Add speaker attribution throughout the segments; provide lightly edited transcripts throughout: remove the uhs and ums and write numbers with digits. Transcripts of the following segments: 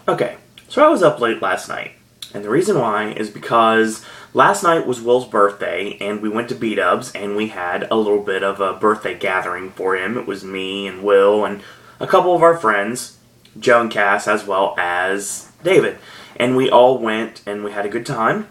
Speaker 1: Okay, so I was up late last night, and the reason why is because last night was Will's birthday, and we went to B-Dubs, and we had a little bit of a birthday gathering for him. It was me and Will and a couple of our friends, Joe and Cass, as well as David. And we all went, and we had a good time.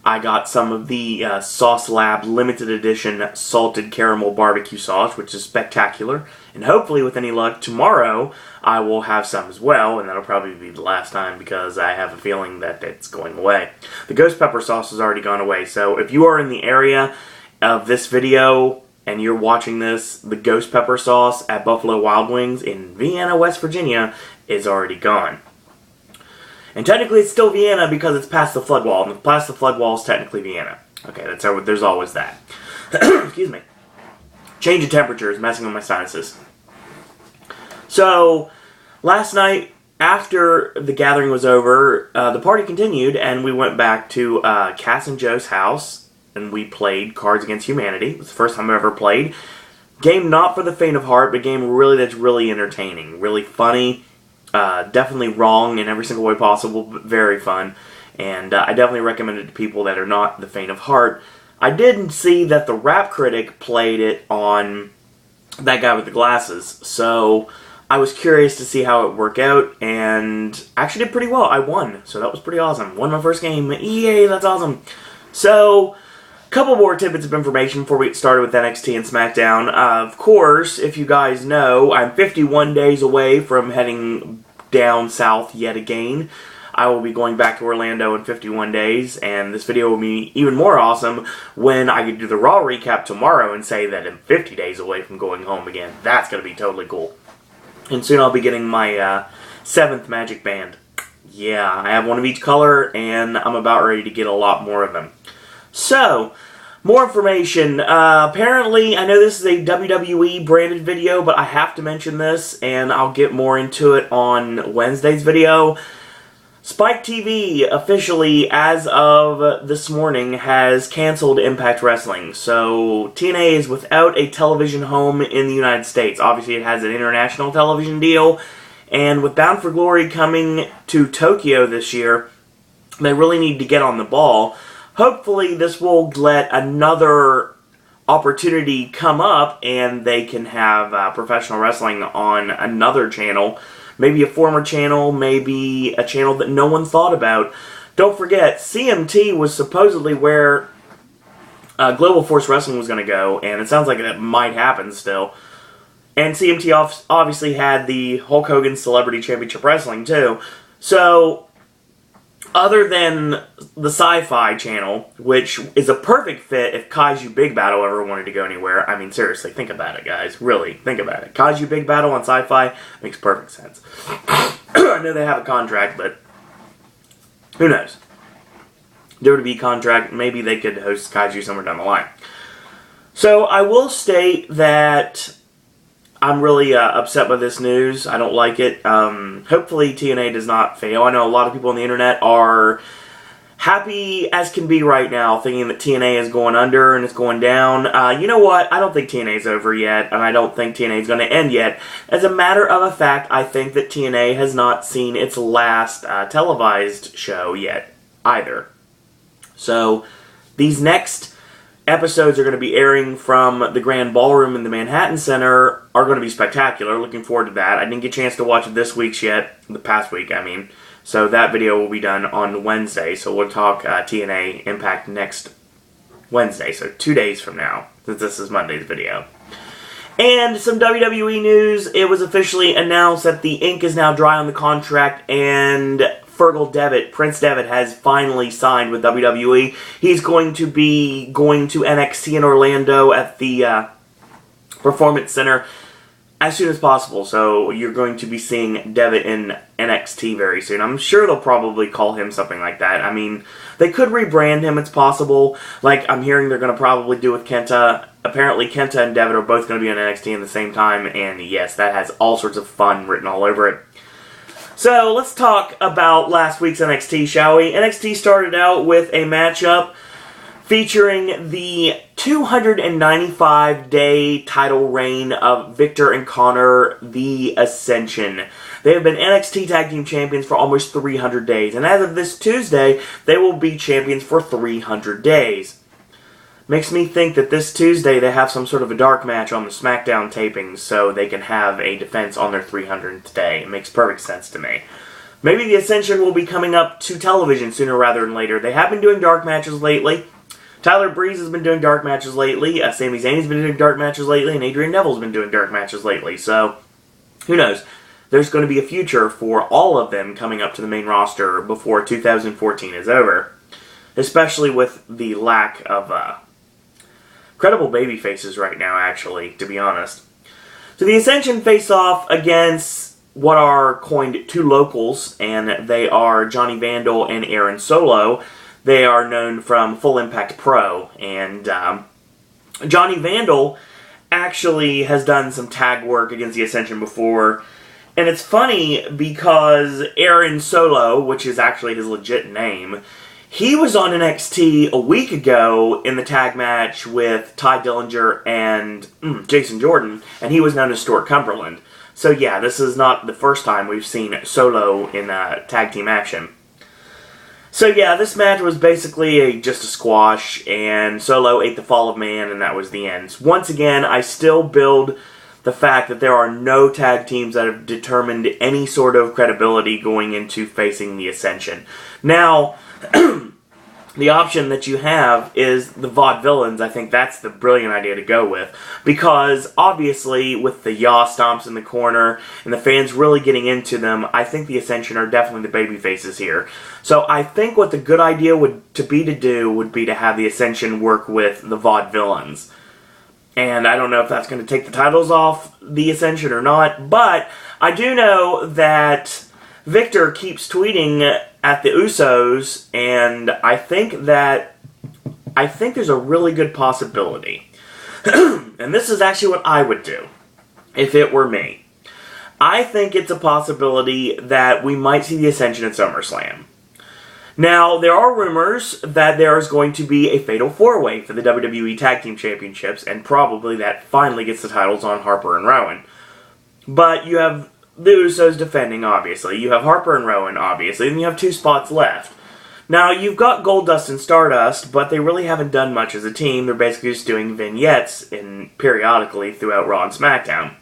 Speaker 1: I got some of the Sauce Lab limited edition salted caramel barbecue sauce, which is spectacular. And hopefully, with any luck, tomorrow I will have some as well, and that'll probably be the last time because I have a feeling that it's going away. The ghost pepper sauce has already gone away, so if you are in the area of this video and you're watching this, the ghost pepper sauce at Buffalo Wild Wings in Vienna, West Virginia is already gone. And technically it's still Vienna because it's past the flood wall, and past the flood wall is technically Vienna. Okay, there's always that. Excuse me. Change of temperature is messing with my sinuses. So, last night, after the gathering was over, the party continued, and we went back to Cass and Joe's house, and we played Cards Against Humanity. It was the first time I ever played. Game not for the faint of heart, but game that's really entertaining, really funny. Definitely wrong in every single way possible, but very fun. And I definitely recommend it to people that are not the faint of heart. I didn't see that the Rap Critic played it on That Guy with the Glasses, so I was curious to see how it worked out, and actually did pretty well. I won, so that was pretty awesome. Won my first game. Yay, that's awesome. So, a couple more tidbits of information before we get started with NXT and Smackdown. Of course, if you guys know, I'm 51 days away from heading down south yet again. I will be going back to Orlando in 51 days, and this video will be even more awesome when I can do the Raw recap tomorrow and say that I'm 50 days away from going home again. That's going to be totally cool. And soon I'll be getting my 7th Magic Band. Yeah, I have one of each color, and I'm about ready to get a lot more of them. So, more information. Apparently, I know this is a WWE branded video, but I have to mention this, and I'll get more into it on Wednesday's video. Spike TV officially, as of this morning, has canceled Impact Wrestling. So, TNA is without a television home in the United States. Obviously, it has an international television deal, and with Bound for Glory coming to Tokyo this year, they really need to get on the ball. Hopefully, this will let another opportunity come up, and they can have professional wrestling on another channel. Maybe a former channel, maybe a channel that no one thought about. Don't forget, CMT was supposedly where Global Force Wrestling was going to go, and it sounds like that might happen still. And CMT obviously had the Hulk Hogan Celebrity Championship Wrestling, too. So, other than the Sci-Fi channel, which is a perfect fit if Kaiju Big Battle ever wanted to go anywhere. I mean, seriously, think about it, guys. Really, think about it. Kaiju Big Battle on Sci-Fi makes perfect sense. I know they have a contract, but who knows? WWE contract, maybe they could host Kaiju somewhere down the line. So, I will state that I'm really upset by this news. I don't like it. Hopefully TNA does not fail. I know a lot of people on the internet are happy as can be right now, thinking that TNA is going under and it's going down. You know what? I don't think TNA is over yet, and I don't think TNA is going to end yet. As a matter of a fact, I think that TNA has not seen its last televised show yet either. So, these next episodes are going to be airing from the Grand Ballroom in the Manhattan Center are going to be spectacular. Looking forward to that. I didn't get a chance to watch it this week's yet. The past week, I mean. So that video will be done on Wednesday. So we'll talk TNA Impact next Wednesday. So 2 days from now, since this is Monday's video. And some WWE news. It was officially announced that the ink is now dry on the contract, and Fergal Devitt, Prince Devitt, has finally signed with WWE. He's going to be going to NXT in Orlando at the Performance Center as soon as possible. So you're going to be seeing Devitt in NXT very soon. I'm sure they'll probably call him something like that. I mean, they could rebrand him, it's possible. Like I'm hearing they're going to probably do with Kenta. Apparently Kenta and Devitt are both going to be on NXT at the same time, and yes, that has all sorts of fun written all over it. So, let's talk about last week's NXT, shall we? NXT started out with a matchup featuring the 295-day title reign of Victor and Connor, the Ascension. They have been NXT Tag Team Champions for almost 300 days, and as of this Tuesday, they will be champions for 300 days. Makes me think that this Tuesday they have some sort of a dark match on the Smackdown tapings so they can have a defense on their 300th day. It makes perfect sense to me. Maybe the Ascension will be coming up to television sooner rather than later. They have been doing dark matches lately. Tyler Breeze has been doing dark matches lately. Sami Zayn's been doing dark matches lately. And Adrian Neville's been doing dark matches lately. So, who knows? There's going to be a future for all of them coming up to the main roster before 2014 is over. Especially with the lack of credible baby faces right now, actually, to be honest. So the Ascension face off against what are coined two locals, and they are Johnny Vandal and Aaron Solo. They are known from Full Impact Pro, and Johnny Vandal actually has done some tag work against the Ascension before, and it's funny because Aaron Solo, which is actually his legit name, he was on NXT a week ago in the tag match with Ty Dillinger and Jason Jordan, and he was known as Stuart Cumberland. So yeah, this is not the first time we've seen Solo in tag team action. So yeah, this match was basically just a squash, and Solo ate the fall of man, and that was the end. Once again, I still build the fact that there are no tag teams that have determined any sort of credibility going into facing the Ascension. Now, the option that you have is the Vaudevillains. I think that's the brilliant idea to go with. Because, obviously, with the yaw stomps in the corner and the fans really getting into them, I think the Ascension are definitely the baby faces here. So I think what the good idea would be to have the Ascension work with the Vaudevillains. And I don't know if that's going to take the titles off the Ascension or not, but I do know that Victor keeps tweeting at the Usos, and I think there's a really good possibility. And this is actually what I would do if it were me. I think it's a possibility that we might see the Ascension at SummerSlam. Now, there are rumors that there is going to be a Fatal 4-Way for the WWE Tag Team Championships, and probably that finally gets the titles on Harper and Rowan. But you have the Usos defending, obviously. You have Harper and Rowan, obviously, and you have two spots left. Now, you've got Goldust and Stardust, but they really haven't done much as a team. They're basically just doing vignettes periodically throughout Raw and SmackDown.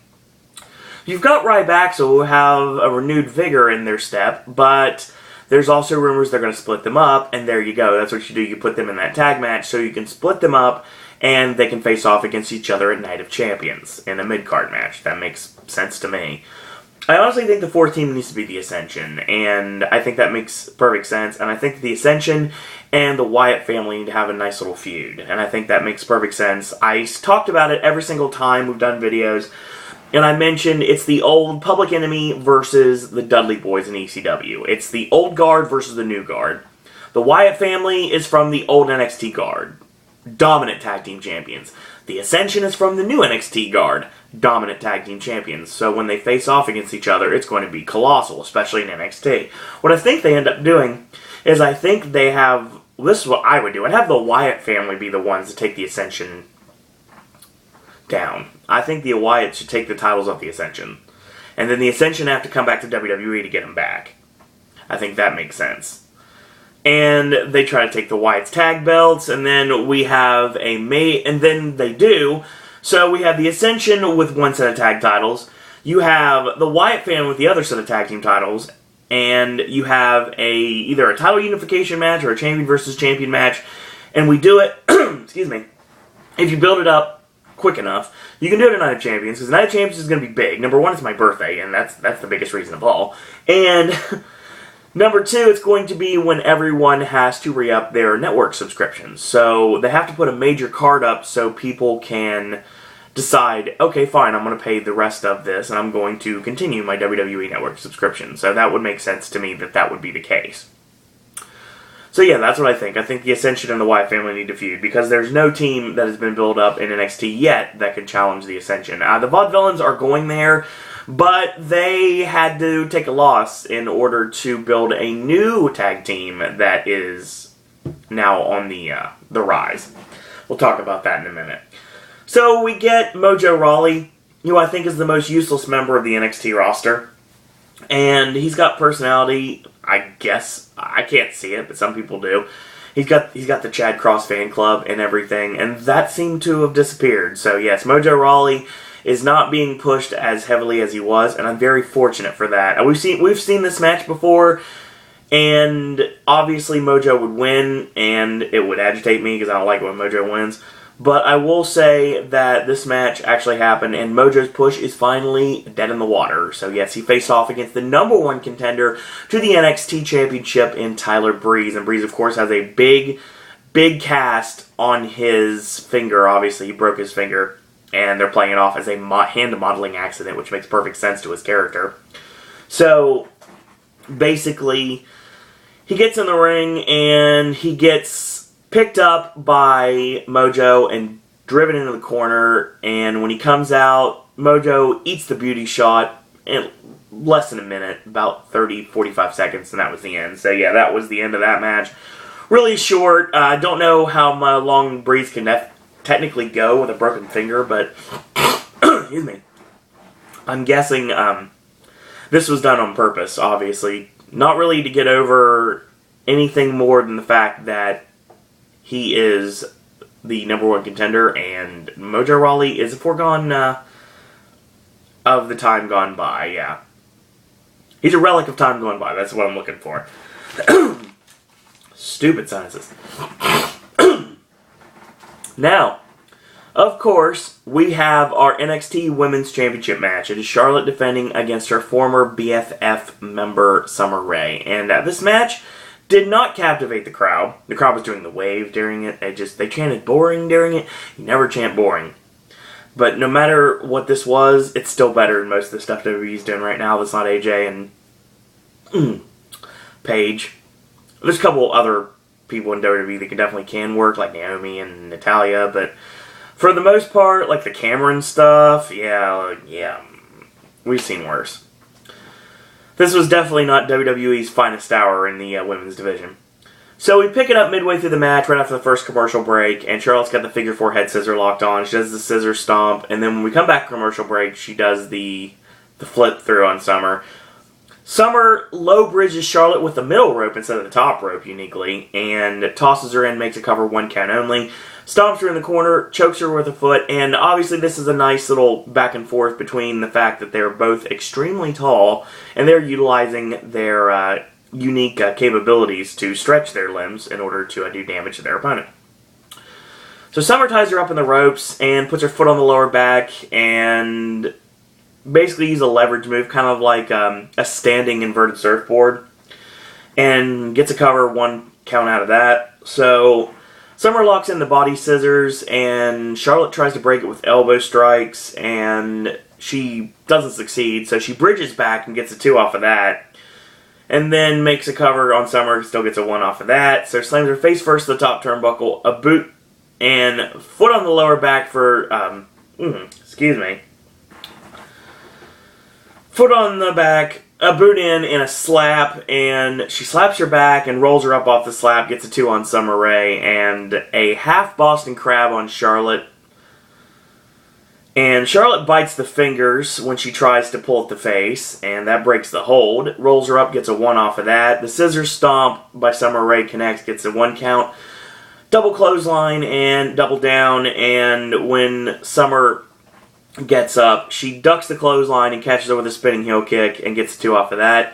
Speaker 1: You've got Ryback, who have a renewed vigor in their step, but there's also rumors they're going to split them up, and there you go. That's what you do. You put them in that tag match so you can split them up, and they can face off against each other at Night of Champions in a mid-card match. That makes sense to me. I honestly think the fourth team needs to be the Ascension, and I think that makes perfect sense, and I think the Ascension and the Wyatt family need to have a nice little feud, and I think that makes perfect sense. I talked about it every single time we've done videos, and I mentioned it's the old Public Enemy versus the Dudley Boys in ECW. It's the old guard versus the new guard. The Wyatt family is from the old NXT guard, dominant tag team champions. The Ascension is from the new NXT guard, dominant tag team champions. So when they face off against each other, it's going to be colossal, especially in NXT. What I think they end up doing is I think they have, this is what I would do, I'd have the Wyatt family be the ones to take the Ascension down. I think the Wyatts should take the titles off the Ascension. And then the Ascension have to come back to WWE to get them back. I think that makes sense. And they try to take the Wyatts tag belts, and then we have and then they do. So we have the Ascension with one set of tag titles. You have the Wyatt family with the other set of tag team titles. And you have either a title unification match or a champion versus champion match. And we do it, excuse me, if you build it up quick enough, you can do it at Night of Champions, because Night of Champions is going to be big. Number one, it's my birthday, and that's the biggest reason of all. And number two, it's going to be when everyone has to re-up their network subscriptions. So they have to put a major card up so people can decide, okay, fine, I'm going to pay the rest of this, and I'm going to continue my WWE Network subscription. So that would make sense to me that would be the case. So yeah, that's what I think. I think the Ascension and the Wyatt family need to feud, because there's no team that has been built up in NXT yet that can challenge the Ascension. The Vaudevillains are going there, but they had to take a loss in order to build a new tag team that is now on the the rise. We'll talk about that in a minute. So we get Mojo Rawley, who I think is the most useless member of the NXT roster. And he's got personality, I guess. I can't see it, but some people do. He's got the Chad Cross fan club and everything, and that seemed to have disappeared. So yes, Mojo Rawley is not being pushed as heavily as he was, and I'm very fortunate for that. We've seen this match before, and obviously Mojo would win, and it would agitate me because I don't like it when Mojo wins. But I will say that this match actually happened, and Mojo's push is finally dead in the water. So yes, he faced off against the #1 contender to the NXT Championship in Tyler Breeze. And Breeze, of course, has a big cast on his finger. Obviously, he broke his finger, and they're playing it off as a hand modeling accident, which makes perfect sense to his character. So, basically, he gets in the ring, and he gets picked up by Mojo and driven into the corner, and when he comes out, Mojo eats the beauty shot in less than a minute, about 30-45 seconds, and that was the end. So yeah, that was the end of that match. Really short. I don't know how long Breeze can technically go with a broken finger, but excuse me. I'm guessing this was done on purpose, obviously. Not really to get over anything more than the fact that he is the #1 contender, and Mojo Rawley is a foregone of the time gone by, yeah. He's a relic of time gone by, that's what I'm looking for. Stupid sinuses. Now, of course, we have our NXT Women's Championship match. It is Charlotte defending against her former BFF member, Summer Rae. And this match did not captivate the crowd. The crowd was doing the wave during it. They chanted boring during it. You never chant boring. But no matter what this was, it's still better than most of the stuff WWE's doing right now that's not AJ and Paige. There's a couple other people in WWE that definitely can work, like Naomi and Natalya, but for the most part, like the Cameron stuff, yeah, we've seen worse. This was definitely not WWE's finest hour in the women's division. So we pick it up midway through the match, right after the first commercial break, and Charlotte's got the figure 4 head scissor locked on. She does the scissor stomp, and then when we come back commercial break, she does the flip through on Summer. Summer low bridges Charlotte with the middle rope instead of the top rope, uniquely, and tosses her in, makes a cover 1 count only. Stomps her in the corner, chokes her with a foot, and obviously this is a nice little back and forth between the fact that they're both extremely tall, and they're utilizing their unique capabilities to stretch their limbs in order to do damage to their opponent. So Summer ties her up in the ropes and puts her foot on the lower back and basically uses a leverage move, kind of like a standing inverted surfboard, and gets a cover 1 count out of that. So Summer locks in the body scissors, and Charlotte tries to break it with elbow strikes, and she doesn't succeed, so she bridges back and gets a 2 off of that, and then makes a cover on Summer, still gets a 1 off of that, so slams her face first to the top turnbuckle, a boot and foot on the lower back for, foot on the back, a boot in, and a slap, and she slaps her back and rolls her up off the slap, gets a 2 on Summer Rae, and a half Boston Crab on Charlotte. And Charlotte bites the fingers when she tries to pull at the face, and that breaks the hold. Rolls her up, gets a 1 off of that. The scissor stomp by Summer Rae connects, gets a 1 count. Double clothesline and double down, and when Summer gets up, she ducks the clothesline and catches her with a spinning heel kick and gets a 2 off of that.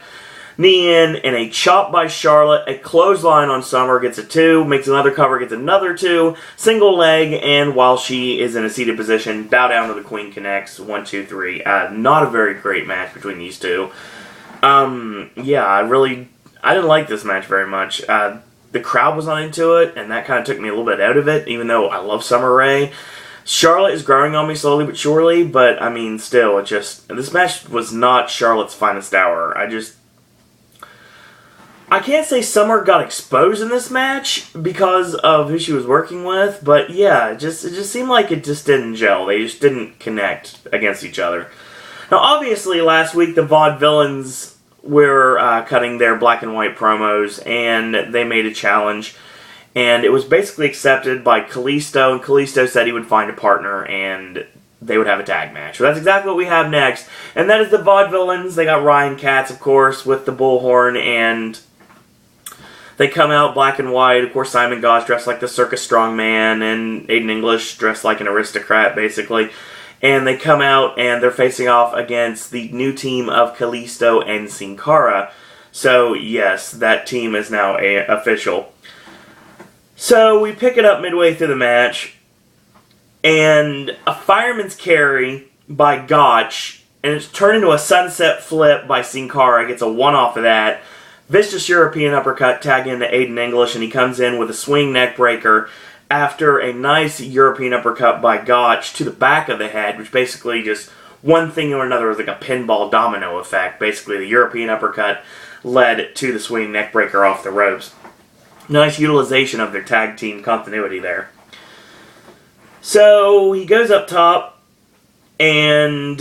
Speaker 1: Knee in and a chop by Charlotte, a clothesline on Summer, gets a 2, makes another cover, gets another 2, single leg, and while she is in a seated position, bow down to the Queen connects, 1, 2, 3. Not a very great match between these two. Yeah, I didn't like this match very much. The crowd was not into it, and that kind of took me a little bit out of it, even though I love Summer Rae. Charlotte is growing on me slowly but surely, but I mean, still, this match was not Charlotte's finest hour. I can't say Summer got exposed in this match because of who she was working with, but yeah, it just seemed like it just didn't gel. They just didn't connect against each other. Now, obviously, last week the Vaudevillains were cutting their black and white promos, and they made a challenge. And it was basically accepted by Kalisto, and Kalisto said he would find a partner, and they would have a tag match. So that's exactly what we have next. And that is the Vaudevillains. They got Ryan Katz, of course, with the bullhorn, and they come out black and white. Of course, Simon Gotch dressed like the Circus Strongman, and Aiden English dressed like an aristocrat, basically. And they come out, and they're facing off against the new team of Kalisto and Sin Cara. So, yes, that team is now official. So, we pick it up midway through the match, and a fireman's carry by Gotch, and it's turned into a sunset flip by Sin Cara. Gets a one off of that. Vicious European uppercut tag into Aiden English, and he comes in with a swing neck breaker after a nice European uppercut by Gotch to the back of the head, which basically just one thing or another was like a pinball domino effect. Basically, the European uppercut led to the swing neck breaker off the ropes. Nice utilization of their tag team continuity there. So, he goes up top, and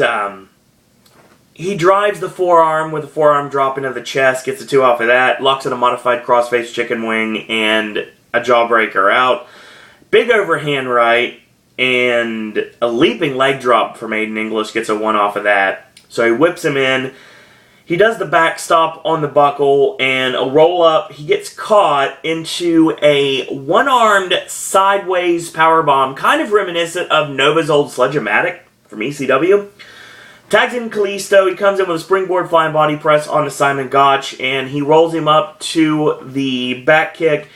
Speaker 1: he drives the forearm with a forearm drop into the chest, gets a two off of that, locks in a modified crossface chicken wing, and a jawbreaker out. Big overhand right, and a leaping leg drop from Aiden English gets a one off of that. So he whips him in. He does the backstop on the buckle and a roll-up. He gets caught into a one-armed sideways powerbomb, kind of reminiscent of Nova's old Sledge-O-Matic from ECW. Tags in Kalisto. He comes in with a springboard flying body press onto Simon Gotch, and he rolls him up to the back kick.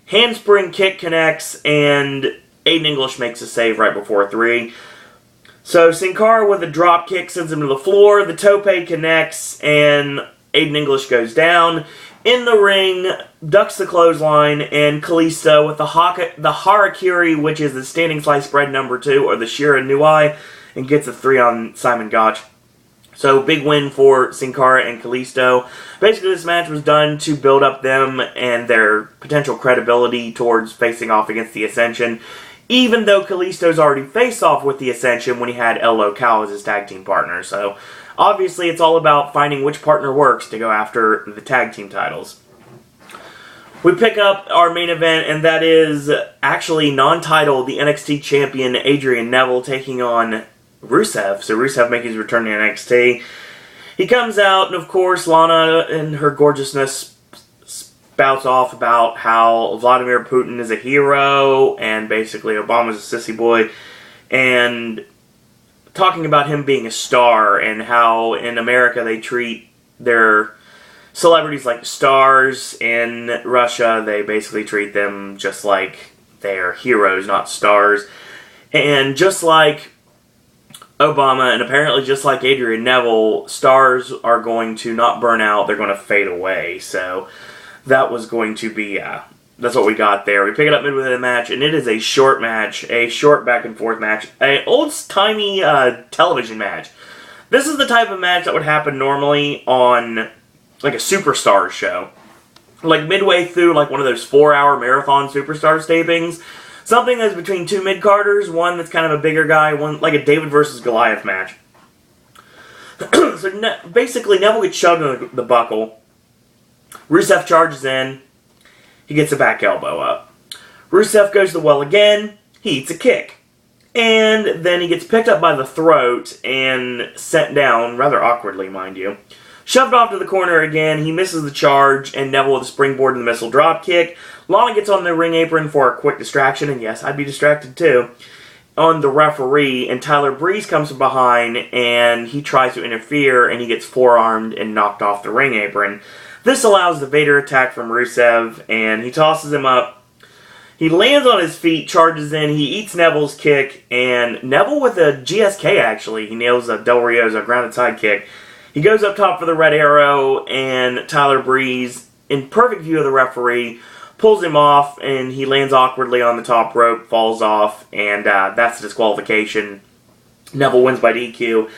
Speaker 1: Handspring kick connects, and Aiden English makes a save right before 3. So Sin Cara with a drop kick sends him to the floor. The tope connects, and Aiden English goes down. In the ring, ducks the clothesline, and Kalisto with the Harakiri, which is the standing slice spread number 2, or the Shira Nui, and gets a 3 on Simon Gotch. So, big win for Sin Cara and Kalisto. Basically, this match was done to build up them and their potential credibility towards facing off against the Ascension, even though Kalisto's already faced off with the Ascension when he had El Local as his tag team partner. So, obviously, it's all about finding which partner works to go after the tag team titles. We pick up our main event, and that is actually non-title, the NXT champion Adrian Neville taking on Rusev. So Rusev making his return to NXT. He comes out, and of course, Lana in her gorgeousness spouts off about how Vladimir Putin is a hero, and basically Obama's a sissy boy, and talking about him being a star, and how in America they treat their celebrities like stars. In Russia, they basically treat them just like they're heroes, not stars. And just like Obama, and apparently just like Adrian Neville, stars are going to not burn out, they're going to fade away. So that was going to be, that's what we got there. We pick it up midway through the match, and it is a short match, a short back and forth match, an old-timey television match. This is the type of match that would happen normally on like a Superstars show. Like midway through like one of those 4-hour marathon Superstars tapings. Something that's between two mid-carders, one that's kind of a bigger guy, one like a David versus Goliath match. So basically, Neville gets shoved in the buckle. Rusev charges in. He gets a back elbow up. Rusev goes to the well again. He eats a kick. And then he gets picked up by the throat and sent down, rather awkwardly, mind you. Shoved off to the corner again. He misses the charge, and Neville with a springboard and the missile drop kick. Lana gets on the ring apron for a quick distraction, and yes, I'd be distracted too, on the referee, and Tyler Breeze comes from behind, and he tries to interfere, and he gets forearmed and knocked off the ring apron. This allows the Vader attack from Rusev, and he tosses him up. He lands on his feet, charges in, he eats Neville's kick, and Neville with a GSK actually, he nails a Del Rio's a grounded side kick. He goes up top for the Red Arrow, and Tyler Breeze, in perfect view of the referee, pulls him off, and he lands awkwardly on the top rope, falls off, and that's the disqualification. Neville wins by DQ.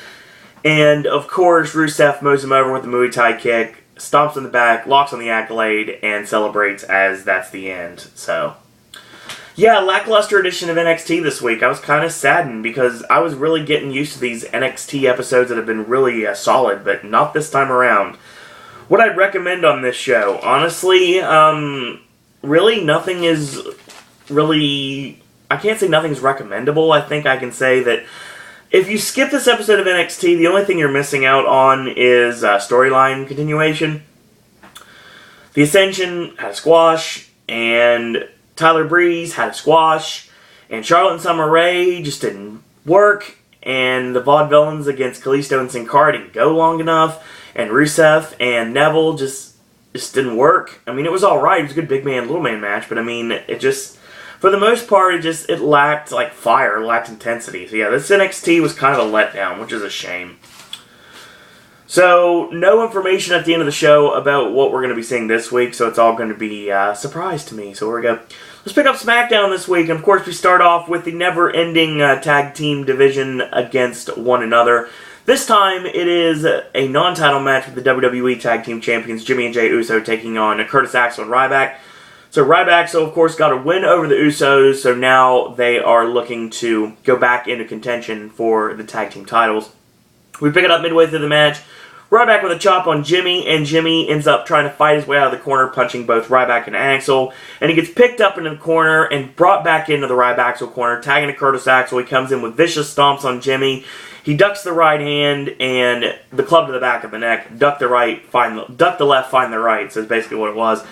Speaker 1: And, of course, Rusev mows him over with the Muay Thai kick, stomps in the back, locks on the accolade, and celebrates as that's the end. So, yeah, lackluster edition of NXT this week. I was kind of saddened because I was really getting used to these NXT episodes that have been really solid, but not this time around. What I'd recommend on this show, honestly, really, nothing is really... I can't say nothing's recommendable. I think I can say that if you skip this episode of NXT, the only thing you're missing out on is storyline continuation. The Ascension had a squash, and Tyler Breeze had a squash, and Charlotte and Summer Rae just didn't work, and the Vaudevillains against Kalisto and Sin Cara didn't go long enough, and Rusev and Neville just didn't work. I mean, it was alright. It was a good big man, little man match, but I mean, it just... For the most part, it lacked, like, fire. It lacked intensity. So, yeah, this NXT was kind of a letdown, which is a shame. So, no information at the end of the show about what we're going to be seeing this week, so it's all going to be a surprise to me. So, here we go. Let's pick up SmackDown this week. And, of course, we start off with the never-ending tag team division against one another. This time, it is a non-title match with the WWE Tag Team Champions, Jimmy and Jey Uso, taking on Curtis Axel and Ryback. So Ryback, of course, got a win over the Usos, so now they are looking to go back into contention for the tag team titles. We pick it up midway through the match. Ryback with a chop on Jimmy, and Jimmy ends up trying to fight his way out of the corner, punching both Ryback and Axel. And he gets picked up into the corner and brought back into the Ryback corner, tagging to Curtis Axel. He comes in with vicious stomps on Jimmy. He ducks the right hand and the club to the back of the neck. Duck the left, find the right, so it's basically what it was.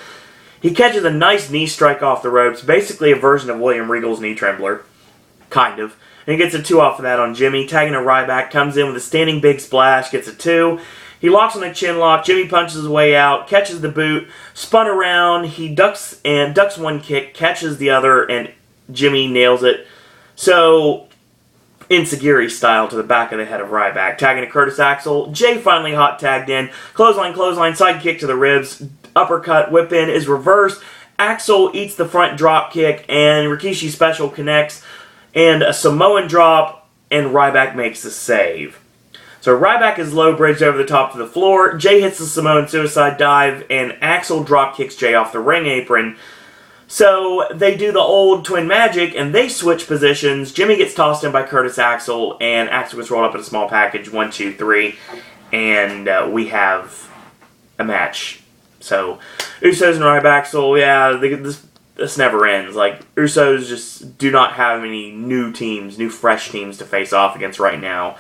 Speaker 1: He catches a nice knee strike off the ropes, basically a version of William Regal's knee trembler. Kind of. And he gets a 2 off of that on Jimmy, tagging a Ryback, comes in with a standing big splash, gets a 2. He locks on a chin lock, Jimmy punches his way out, catches the boot, spun around, he ducks one kick, catches the other, and Jimmy nails it. So, Enziguri style to the back of the head of Ryback, tagging to Curtis Axel. Jey finally hot tagged in, clothesline, side kick to the ribs, uppercut, whip in is reversed. Axel eats the front drop kick, and Rikishi special connects, and a Samoan drop, and Ryback makes the save. So Ryback is low bridged over the top to the floor. Jey hits the Samoan suicide dive, and Axel drop kicks Jey off the ring apron. So they do the old twin magic, and they switch positions. Jimmy gets tossed in by Curtis Axel, and Axel gets rolled up in a small package, 1, 2, 3, and we have a match. So, Usos and Ryback, so yeah, this never ends. Like, Usos just do not have any new fresh teams to face off against right now.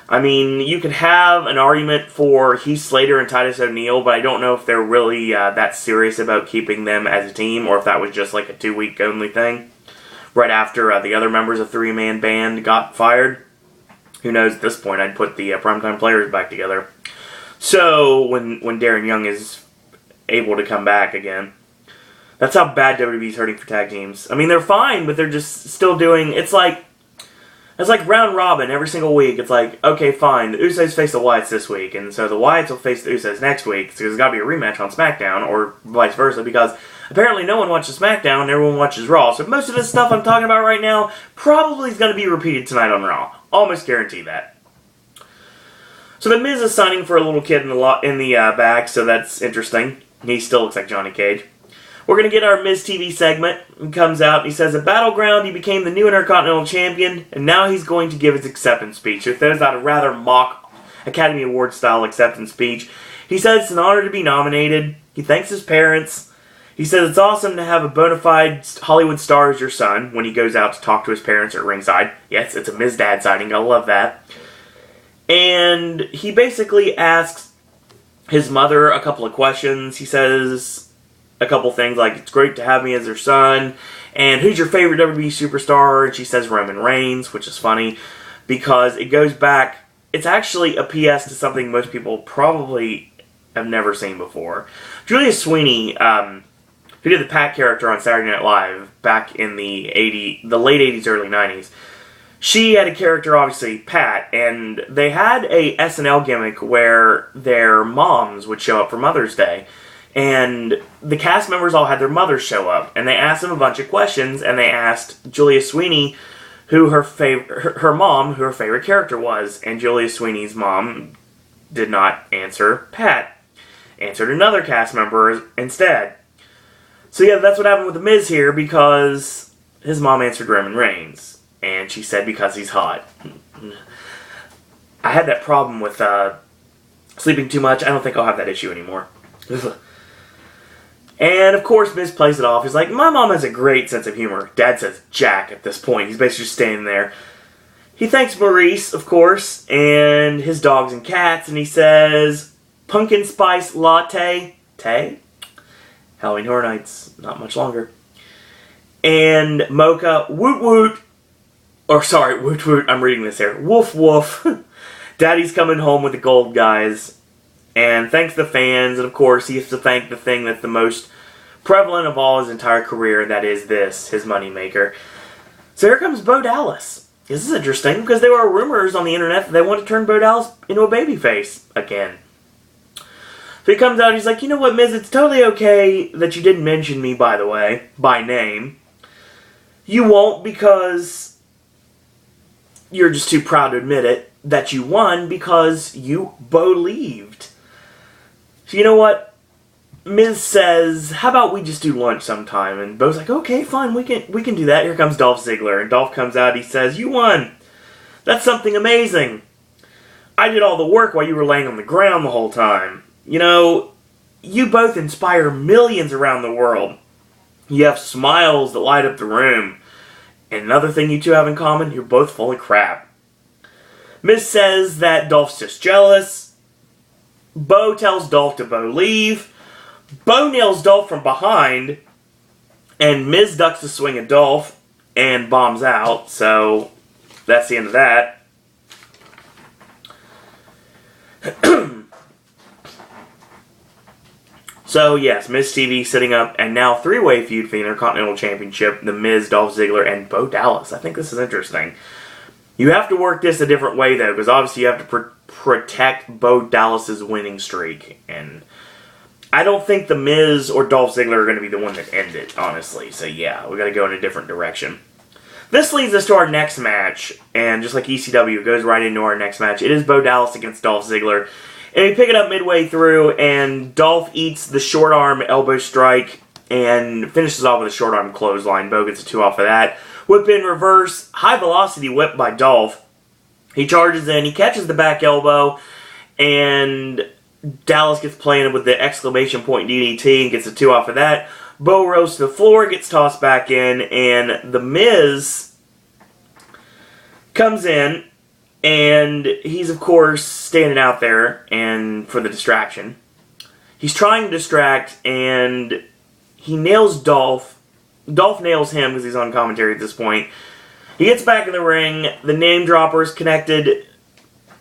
Speaker 1: I mean, you could have an argument for Heath Slater and Titus O'Neil, but I don't know if they're really that serious about keeping them as a team, or if that was just like a 2-week only thing. Right after the other members of 3-man band got fired. Who knows, at this point, I'd put the Primetime Players back together. So, when Darren Young is able to come back again. That's how bad WWE's hurting for tag teams. I mean, they're fine, but they're just still doing... It's like round robin every single week. It's like, okay, fine, the Usos face the Wyatts this week, and so the Wyatts will face the Usos next week, so there's got to be a rematch on SmackDown, or vice versa, because apparently no one watches SmackDown and everyone watches Raw. So most of this stuff I'm talking about right now probably is going to be repeated tonight on Raw. Almost guarantee that. So the Miz is signing for a little kid in the back, so that's interesting. He still looks like Johnny Cage. We're going to get our Miz TV segment. He comes out and he says, at Battleground, he became the new Intercontinental Champion, and now he's going to give his acceptance speech. So there's that a rather mock Academy Award-style acceptance speech. He says it's an honor to be nominated. He thanks his parents. He says it's awesome to have a bona fide Hollywood star as your son when he goes out to talk to his parents at ringside. Yes, it's a Miz Dad sighting. I love that. And he basically asks his mother a couple of questions. He says a couple things like, it's great to have me as her son, and who's your favorite WWE superstar? And she says Roman Reigns, which is funny, because it goes back, it's actually a PS to something most people probably have never seen before. Julia Sweeney, who did the Pat character on Saturday Night Live back in the late 80s, early 90s, she had a character, obviously, Pat, and they had a SNL gimmick where their moms would show up for Mother's Day. And the cast members all had their mothers show up, and they asked them a bunch of questions, and they asked Julia Sweeney who her favorite character was, and Julia Sweeney's mom did not answer Pat. Answered another cast member instead. So yeah, that's what happened with The Miz here, because his mom answered Roman Reigns. And she said because he's hot. I had that problem with sleeping too much. I don't think I'll have that issue anymore. And of course, Miz plays it off. He's like, my mom has a great sense of humor. Dad says Jack at this point. He's basically just standing there. He thanks Maurice, of course, and his dogs and cats, and he says, pumpkin spice latte, tay? Halloween Horror Nights, not much longer. And Mocha, woot woot, or sorry, woot woot, I'm reading this here, woof woof. Daddy's coming home with the gold, guys. And thanks the fans, and of course, he has to thank the thing that's the most prevalent of all his entire career, and that is this, his moneymaker. So here comes Bo Dallas. This is interesting, because there were rumors on the internet that they want to turn Bo Dallas into a babyface again. So he comes out, he's like, you know what, Miz, it's totally okay that you didn't mention me, by the way, by name. You won't because you're just too proud to admit it, that you won because you believed. So you know what? Miz says, how about we just do lunch sometime? And Bo's like, okay, fine, we can do that. Here comes Dolph Ziggler. And Dolph comes out, he says, you won. That's something amazing. I did all the work while you were laying on the ground the whole time. You know, you both inspire millions around the world. You have smiles that light up the room. And another thing you two have in common, you're both full of crap. Miz says that Dolph's just jealous. Bo tells Dolph to Bo leave. Bo nails Dolph from behind, and Miz ducks the swing of Dolph and bombs out, so that's the end of that. So yes, Miz TV setting up, and now three-way feud for the Intercontinental Championship, The Miz, Dolph Ziggler, and Bo Dallas. I think this is interesting. You have to work this a different way, though, because obviously you have to protect Bo Dallas's winning streak, and I don't think The Miz or Dolph Ziggler are going to be the one that end it, honestly. So yeah, we got to go in a different direction. This leads us to our next match, and just like ECW, it goes right into our next match. It is Bo Dallas against Dolph Ziggler. And we pick it up midway through, and Dolph eats the short arm elbow strike and finishes off with a short arm clothesline. Bo gets a 2 off of that. Whip in reverse, high velocity whip by Dolph. He charges in, he catches the back elbow, and Dallas gets planted with the exclamation point DDT and gets a 2 off of that. Bo rolls to the floor, gets tossed back in, and The Miz comes in, and he's, of course, standing out there and for the distraction. He's trying to distract, and he nails Dolph. Dolph nails him because he's on commentary at this point. He gets back in the ring. The name dropper is connected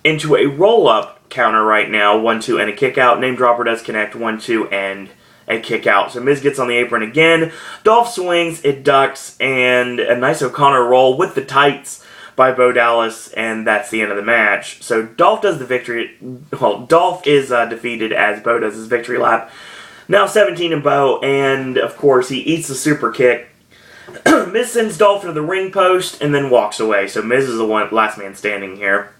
Speaker 1: into a roll-up counter right now. 1-2 and a kick out. Name dropper does connect. 1-2 and a kick out. So Miz gets on the apron again. Dolph swings. It ducks. And a nice O'Connor roll with the tights by Bo Dallas. And that's the end of the match. So Dolph does the victory. Well, Dolph is defeated as Bo does his victory lap. Now 17 and Bo. And, of course, he eats the super kick. Miz sends Dolph to the ring post and then walks away. So Miz is the last man standing here.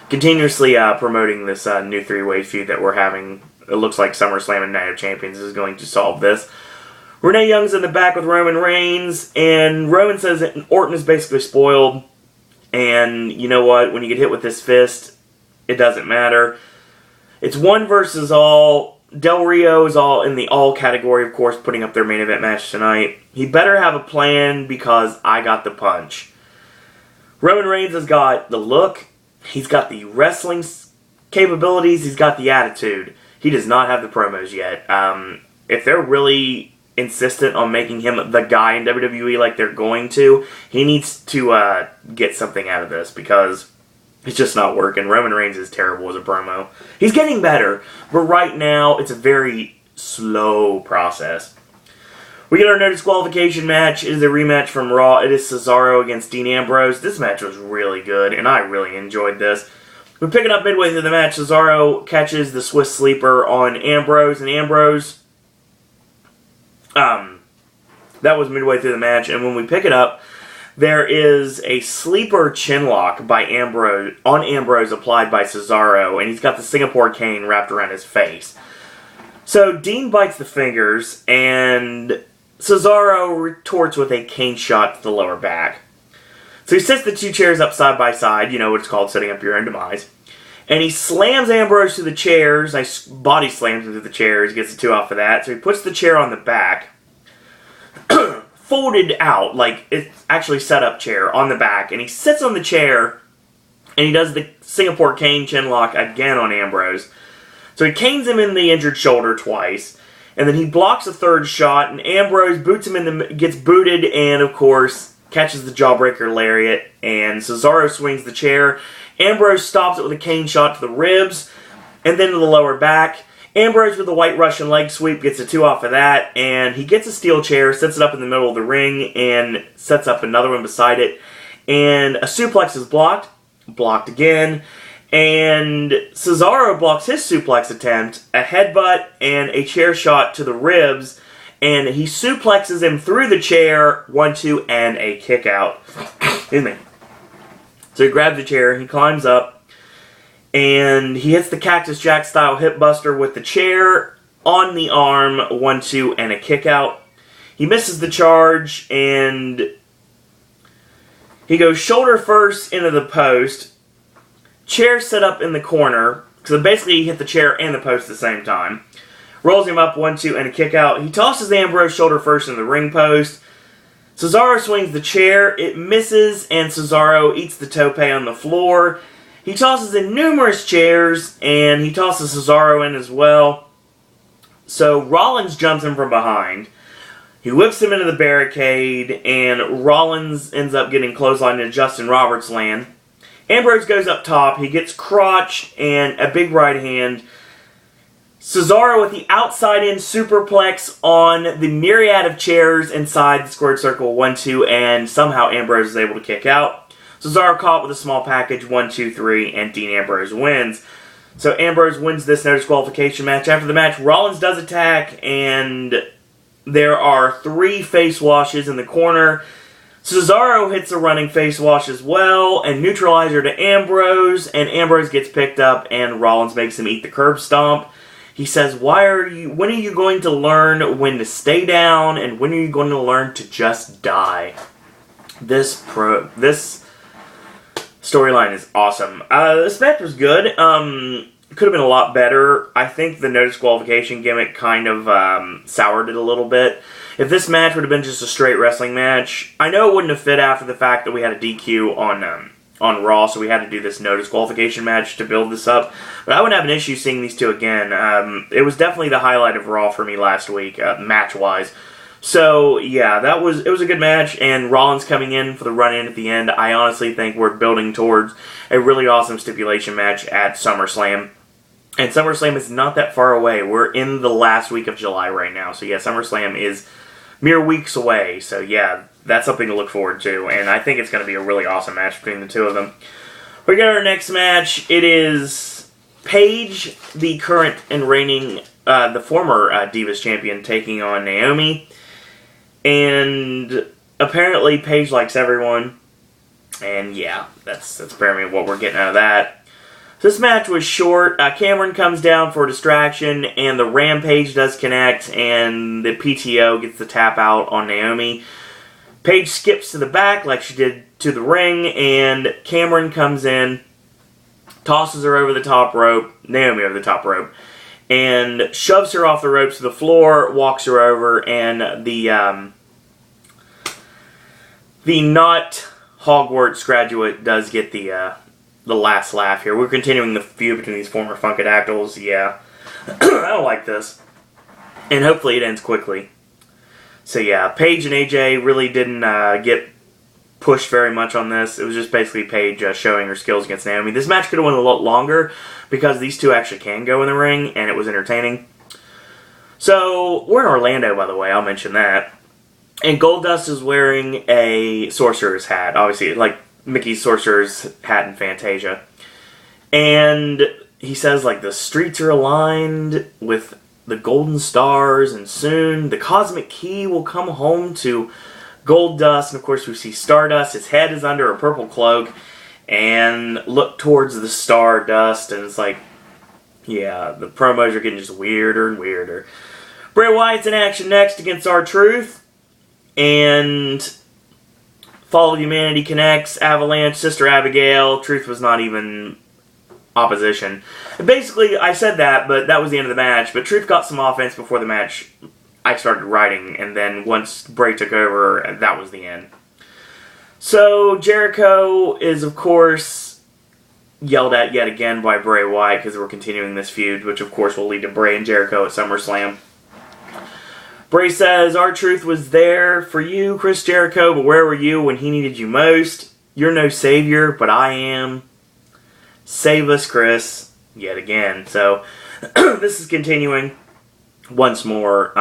Speaker 1: Continuously promoting this new three-way feud that we're having. It looks like SummerSlam and Night of Champions is going to solve this. Renee Young's in the back with Roman Reigns, and Roman says that Orton is basically spoiled. And you know what? When you get hit with this fist, it doesn't matter. It's one versus all. Del Rio is all in the all category, of course, putting up their main event match tonight. He better have a plan because I got the punch. Roman Reigns has got the look. He's got the wrestling capabilities. He's got the attitude. He does not have the promos yet. If they're really insistent on making him the guy in WWE like they're going to, he needs to get something out of this because it's just not working. Roman Reigns is terrible as a promo. He's getting better, but right now it's a very slow process. We get our no disqualification match. It is a rematch from Raw. It is Cesaro against Dean Ambrose. This match was really good, and I really enjoyed this. We pick it up midway through the match. Cesaro catches the Swiss Sleeper on Ambrose, and Ambrose, that was midway through the match, and when we pick it up, there is a sleeper chinlock by Ambrose applied by Cesaro, and he's got the Singapore cane wrapped around his face. So Dean bites the fingers, and Cesaro retorts with a cane shot to the lower back. So he sets the two chairs up side by side, you know what it's called, setting up your own demise. And he slams Ambrose through the chairs. Nice body slams him through the chairs. Gets the 2 off of that. So he puts the chair on the back. Folded out. Like, it's actually set up chair on the back. And he sits on the chair. And he does the Singapore cane chinlock again on Ambrose. So he canes him in the injured shoulder twice. And then he blocks a 3rd shot. And Ambrose boots him gets booted. And, of course, catches the jawbreaker lariat. And Cesaro swings the chair. Ambrose stops it with a cane shot to the ribs, and then to the lower back. Ambrose with the White Russian leg sweep gets a 2 off of that, and he gets a steel chair, sets it up in the middle of the ring, and sets up another one beside it. And a suplex is blocked again, and Cesaro blocks his suplex attempt, a headbutt, and a chair shot to the ribs, and he suplexes him through the chair, 1-2, and a kick out. Excuse me. So he grabs the chair, he climbs up, and he hits the Cactus Jack style hip buster with the chair on the arm, 1-2, and a kick out. He misses the charge, and he goes shoulder first into the post. Chair set up in the corner, so basically he hit the chair and the post at the same time. Rolls him up, 1-2, and a kick out. He tosses Ambrose shoulder first into the ring post. Cesaro swings the chair, it misses, and Cesaro eats the tope on the floor. He tosses in numerous chairs, and he tosses Cesaro in as well. So Rollins jumps him from behind. He whips him into the barricade, and Rollins ends up getting clotheslined into Justin Roberts' land. Ambrose goes up top, he gets crotch and a big right hand. Cesaro with the outside-in superplex on the myriad of chairs inside the squared circle, 1-2, and somehow Ambrose is able to kick out. Cesaro caught with a small package, 1-2-3, and Dean Ambrose wins. So Ambrose wins this no disqualification match. After the match, Rollins does attack, and there are 3 face washes in the corner. Cesaro hits a running face wash as well, and neutralizer to Ambrose, and Ambrose gets picked up, and Rollins makes him eat the curb stomp. He says, when are you going to learn when to stay down, and when are you going to learn to just die? This storyline is awesome. This match was good. Could have been a lot better. I think the no disqualification gimmick kind of soured it a little bit. If this match would have been just a straight wrestling match, I know it wouldn't have fit after the fact that we had a DQ on Raw, so we had to do this no disqualification match to build this up. But I wouldn't have an issue seeing these two again. It was definitely the highlight of Raw for me last week, match-wise. So, yeah, it was a good match, and Rollins coming in for the run-in at the end, I honestly think we're building towards a really awesome stipulation match at SummerSlam. And SummerSlam is not that far away. We're in the last week of July right now. So, yeah, SummerSlam is mere weeks away. So, yeah, that's something to look forward to. And I think it's going to be a really awesome match between the two of them. We got our next match. It is Paige, the current and reigning, the former Divas Champion, taking on Naomi. And apparently Paige likes everyone. And, yeah, that's apparently what we're getting out of that. This match was short. Cameron comes down for a distraction, and the Rampage does connect, and the PTO gets the tap out on Naomi. Paige skips to the back like she did to the ring, and Cameron comes in, tosses her over the top rope, Naomi over the top rope, and shoves her off the ropes to the floor, walks her over, and the not Hogwarts graduate does get the last laugh here. We're continuing the feud between these former Funkadactyls. Yeah. I don't like this. And hopefully it ends quickly. So yeah, Paige and AJ really didn't get pushed very much on this. It was just basically Paige showing her skills against Naomi. This match could have went a lot longer because these two actually can go in the ring, and it was entertaining. So, we're in Orlando, by the way. I'll mention that. And Goldust is wearing a sorcerer's hat. Obviously, like Mickey's sorcerer's hat in Fantasia. And he says, like, the streets are aligned with the golden stars, and soon the cosmic key will come home to Goldust. And, of course, we see Stardust. His head is under a purple cloak. And look towards the Stardust. And it's like, yeah, the promos are getting just weirder and weirder. Bray Wyatt's in action next against R-Truth. And Fall of Humanity connects, Avalanche, Sister Abigail. Truth was not even opposition. Basically, I said that, but that was the end of the match. But Truth got some offense before the match. I started writing, and then once Bray took over, that was the end. So Jericho is, of course, yelled at yet again by Bray Wyatt because we're continuing this feud, which of course will lead to Bray and Jericho at SummerSlam. Bray says, R-Truth was there for you, Chris Jericho, but where were you when he needed you most? You're no savior, but I am. Save us, Chris. Yet again. So, this is continuing once more.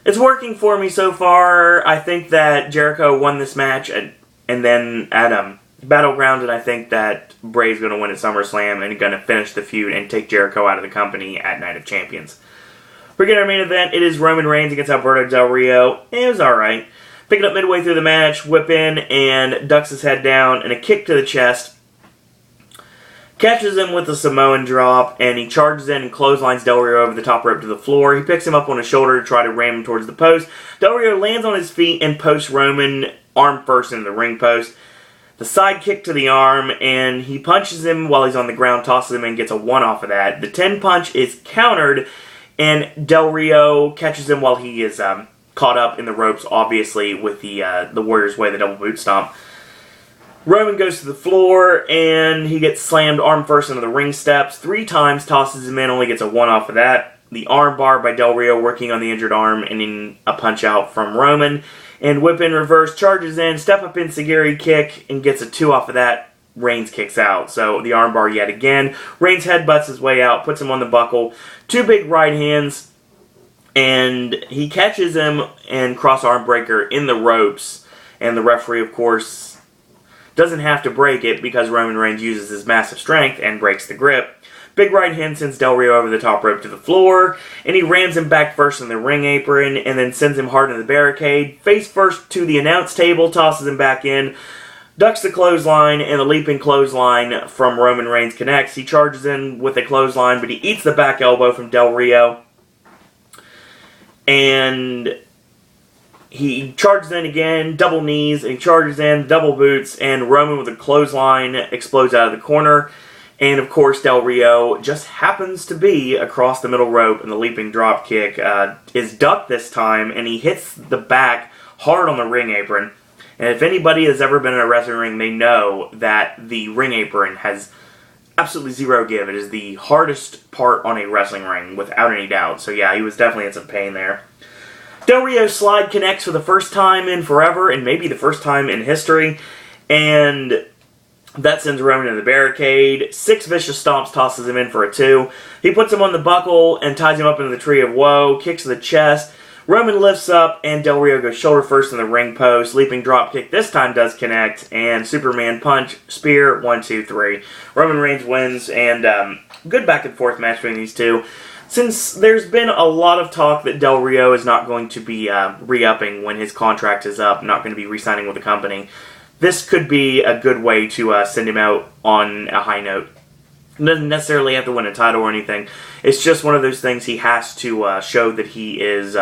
Speaker 1: It's working for me so far. I think that Jericho won this match, and then at Battleground, and I think that Bray's going to win at SummerSlam and going to finish the feud and take Jericho out of the company at Night of Champions. For our main event, it is Roman Reigns against Alberto Del Rio. It was alright. Picking up midway through the match, whip in, and ducks his head down, and a kick to the chest. Catches him with a Samoan drop, and he charges in and clotheslines Del Rio over the top rope to the floor. He picks him up on his shoulder to try to ram him towards the post. Del Rio lands on his feet and posts Roman arm first into the ring post. The side kick to the arm, and he punches him while he's on the ground, tosses him, and gets a 1 off of that. The 10 punch is countered, and Del Rio catches him while he is caught up in the ropes, obviously, with the Warrior's Way, the double boot stomp. Roman goes to the floor, and he gets slammed arm first into the ring steps 3 times, tosses him in, only gets a 1 off of that. The arm bar by Del Rio working on the injured arm, and in a punch out from Roman. And whip in reverse, charges in, step up in Sagiri kick, and gets a 2 off of that. Reigns kicks out. So the arm bar yet again. Reigns headbutts his way out, puts him on the buckle. 2 big right hands, and he catches him and cross arm breaker in the ropes. And the referee, of course, doesn't have to break it because Roman Reigns uses his massive strength and breaks the grip. Big right hand sends Del Rio over the top rope to the floor, and he rams him back first in the ring apron, and then sends him hard in the barricade. Face first to the announce table, tosses him back in, ducks the clothesline, and the leaping clothesline from Roman Reigns connects. He charges in with a clothesline, but he eats the back elbow from Del Rio. And he charges in again, double knees, and he charges in, double boots, and Roman with a clothesline explodes out of the corner. And of course, Del Rio just happens to be across the middle rope, and the leaping drop kick is ducked this time, and he hits the back hard on the ring apron. And if anybody has ever been in a wrestling ring, they know that the ring apron has absolutely zero give. It is the hardest part on a wrestling ring, without any doubt. So yeah, he was definitely in some pain there. Del Rio's slide connects for the first time in forever, and maybe the first time in history, and that sends Roman to the barricade. 6 vicious stomps, tosses him in for a 2. He puts him on the buckle and ties him up into the Tree of Woe, kicks to the chest. Roman lifts up, and Del Rio goes shoulder first in the ring post. Leaping drop kick this time does connect, and Superman punch, spear, 1, 2, 3. Roman Reigns wins, and good back and forth match between these two. Since there's been a lot of talk that Del Rio is not going to be re-upping when his contract is up, not going to be re-signing with the company, this could be a good way to send him out on a high note. Doesn't necessarily have to win a title or anything. It's just one of those things he has to show that he is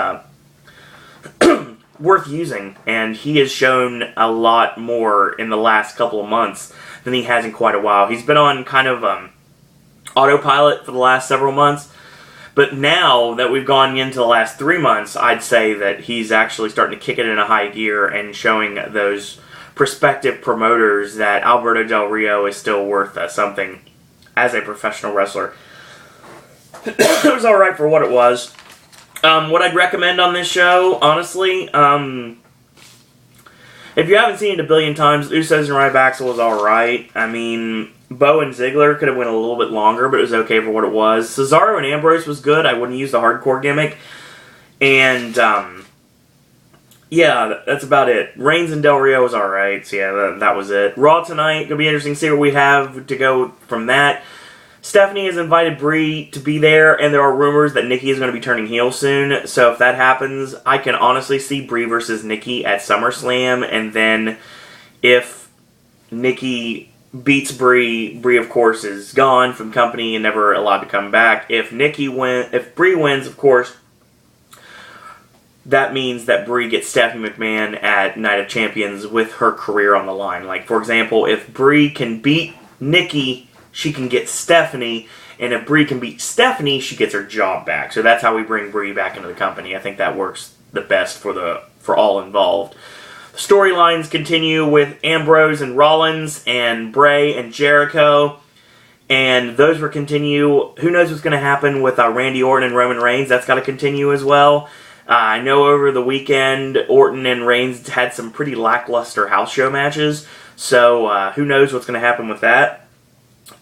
Speaker 1: worth using, and he has shown a lot more in the last couple of months than he has in quite a while. He's been on kind of autopilot for the last several months, but now that we've gone into the last 3 months, I'd say that he's actually starting to kick it in a high gear and showing those prospective promoters that Alberto Del Rio is still worth something as a professional wrestler. It was alright for what it was. What I'd recommend on this show, honestly, if you haven't seen it a billion times, Usos and Ryback was alright. I mean, Bo and Ziggler could have went a little bit longer, but it was okay for what it was. Cesaro and Ambrose was good. I wouldn't use the hardcore gimmick. And, yeah, that's about it. Reigns and Del Rio was alright, so yeah, that was it. Raw tonight, gonna be interesting to see what we have to go from that. Stephanie has invited Brie to be there, and there are rumors that Nikki is going to be turning heel soon, so if that happens, I can honestly see Brie versus Nikki at SummerSlam, and then if Nikki beats Brie, Brie of course is gone from company and never allowed to come back. If Brie wins, of course, that means that Brie gets Stephanie McMahon at Night of Champions with her career on the line. Like, for example, if Brie can beat Nikki she can get Stephanie. And if Brie can beat Stephanie, she gets her job back. So that's how we bring Brie back into the company. I think that works the best for all involved. The storylines continue with Ambrose and Rollins and Bray and Jericho. And those will continue. Who knows what's going to happen with Randy Orton and Roman Reigns? That's got to continue as well. I know over the weekend, Orton and Reigns had some pretty lackluster house show matches. So who knows what's going to happen with that.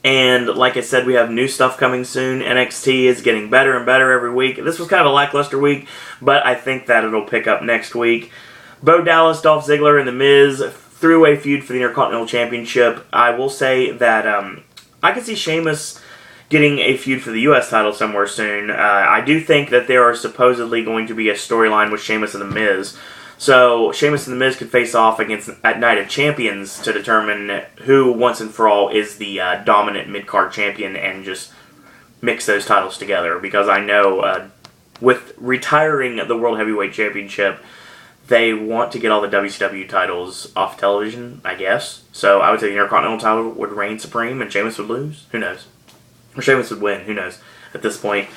Speaker 1: And like I said, we have new stuff coming soon. NXT is getting better and better every week. This was kind of a lackluster week, but I think that it'll pick up next week. Bo Dallas, Dolph Ziggler, and The Miz three-way feud for the Intercontinental Championship. I will say that I could see Sheamus getting a feud for the U.S. title somewhere soon. I do think that there are supposedly going to be a storyline with Sheamus and The Miz. So Sheamus and The Miz could face off at Night of Champions to determine who, once and for all, is the dominant mid-card champion and just mix those titles together. Because I know with retiring the World Heavyweight Championship, they want to get all the WCW titles off television, I guess. So I would say the Intercontinental title would reign supreme and Sheamus would lose. Who knows? Or Sheamus would win. Who knows at this point.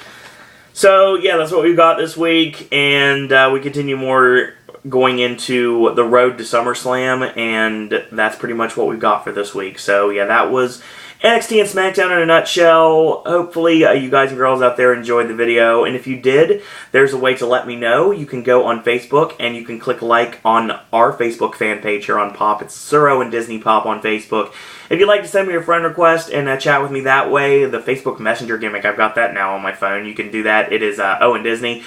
Speaker 1: So, yeah, that's what we've got this week. And we continue more going into the road to SummerSlam, and that's pretty much what we've got for this week. So, yeah, that was NXT and Smackdown in a nutshell. Hopefully, you guys and girls out there enjoyed the video, and if you did, there's a way to let me know. You can go on Facebook, and you can click like on our Facebook fan page here on Pop. It's Suro and Disney Pop on Facebook. If you'd like to send me a friend request and chat with me that way, the Facebook Messenger gimmick, I've got that now on my phone. You can do that. It is Owen Disney.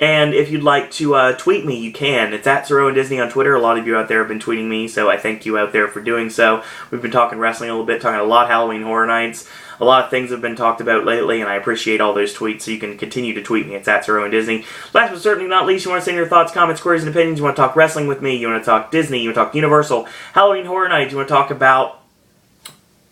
Speaker 1: And if you'd like to tweet me, you can. It's at Suro and Disney on Twitter. A lot of you out there have been tweeting me, so I thank you out there for doing so. We've been talking wrestling a little bit, talking a lot Halloween Horror Nights. A lot of things have been talked about lately, and I appreciate all those tweets, so you can continue to tweet me. It's at Suro and Disney. Last but certainly not least, you want to send your thoughts, comments, queries, and opinions. You want to talk wrestling with me. You want to talk Disney. You want to talk Universal, Halloween Horror Nights. You want to talk about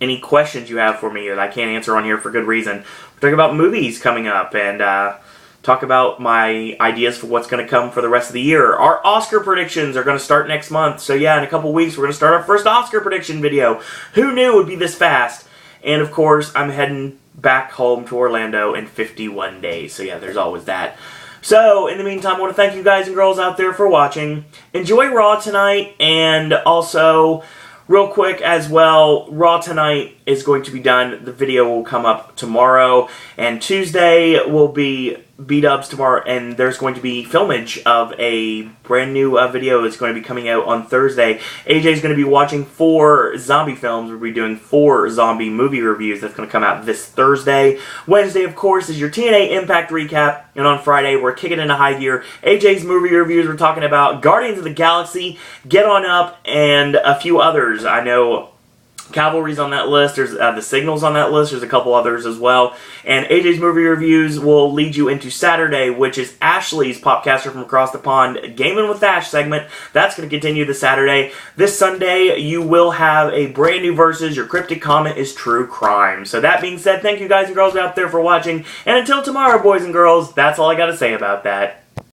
Speaker 1: any questions you have for me that I can't answer on here for good reason. We're talking about movies coming up, and talk about my ideas for what's going to come for the rest of the year. Our Oscar predictions are going to start next month. So yeah, in a couple weeks, we're going to start our first Oscar prediction video. Who knew it would be this fast? And of course, I'm heading back home to Orlando in 51 days. So yeah, there's always that. So, in the meantime, I want to thank you guys and girls out there for watching. Enjoy Raw tonight, and also, real quick as well, Raw tonight is going to be done. The video will come up tomorrow, and Tuesday will be B-dubs tomorrow, and there's going to be filmage of a brand new video that's going to be coming out on Thursday. AJ's going to be watching 4 zombie films. We'll be doing 4 zombie movie reviews. That's going to come out this Thursday. Wednesday, of course, is your TNA Impact recap, and on Friday, we're kicking into high gear. AJ's movie reviews, we're talking about Guardians of the Galaxy, Get On Up, and a few others. I know Cavalry's on that list. There's The Signal's on that list. There's a couple others as well. And AJ's movie reviews will lead you into Saturday, which is Ashley's Popcaster from Across the Pond Gaming with Ash segment. That's going to continue this Saturday. This Sunday, you will have a brand new Versus. Your cryptic comment is True Crime. So that being said, thank you guys and girls out there for watching. And until tomorrow, boys and girls, that's all I got to say about that.